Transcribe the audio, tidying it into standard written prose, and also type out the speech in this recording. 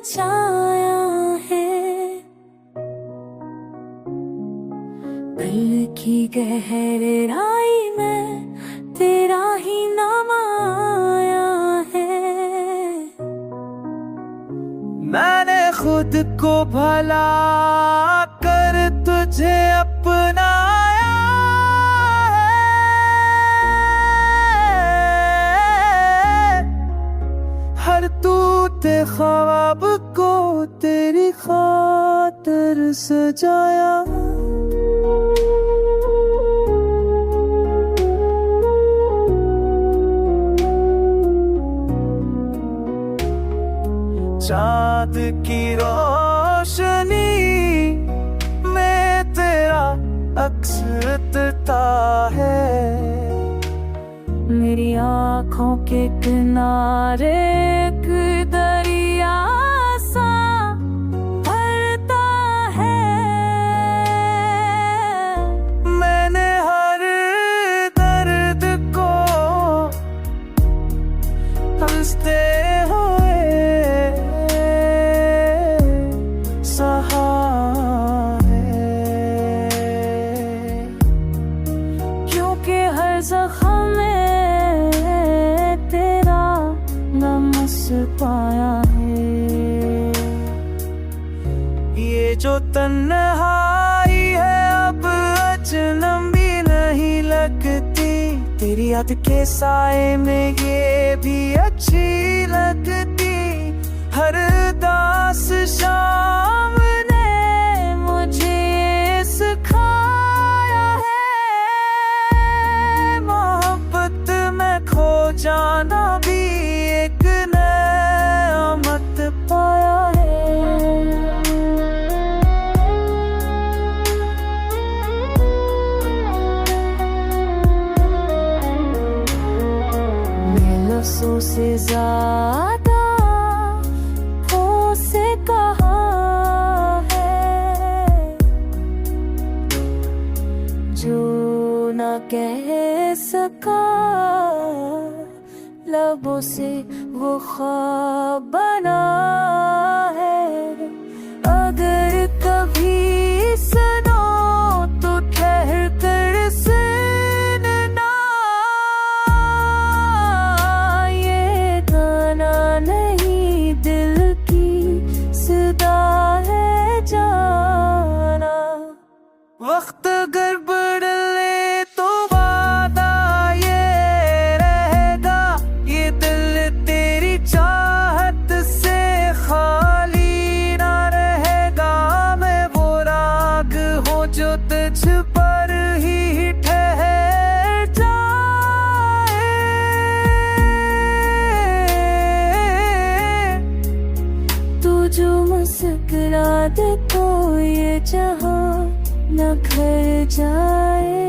छाया है। दिल की गहराई में तेरा ही नाम आया है। मैंने खुद को भला कर तुझे अपनाया है। हर टूटे ख्वाब को तेरी खातिर सजाया। चाँद की रोशनी में तेरा अक्स उतरता है। मेरी आँखों के किनारे एक दरिया सा भरता है। मैंने हर दर्द को हंसते हुए सहा है, क्योंकि हर ज़ख्म में तेरा नमस पाया है। ये जो तन्हाई है अब अजनबी नहीं लगती। तेरी याद के साए में ये भी अच्छी लगती। हर दास शाम ने मुझे सिखाया है। मोहब्बत में खो जाना भी एक नेमत पाया है। लफ्ज़ों से ज़्यादा से कहा है जो न कह सका। लबों से वो ख्वाब बना है। अगर कभी सुनो तो ठहर कर सुनना। ये गाना नहीं दिल सदा है जाना। वक्त अगर बदले तो वादा ये रहेगा। ये दिल तेरी चाहत से खाली ना रहेगा। मैं वो राग हूँ जो तुझ पर ही ठहर जाए। तू जो मुस्कुरा दे तो ये जहां न घर जाए।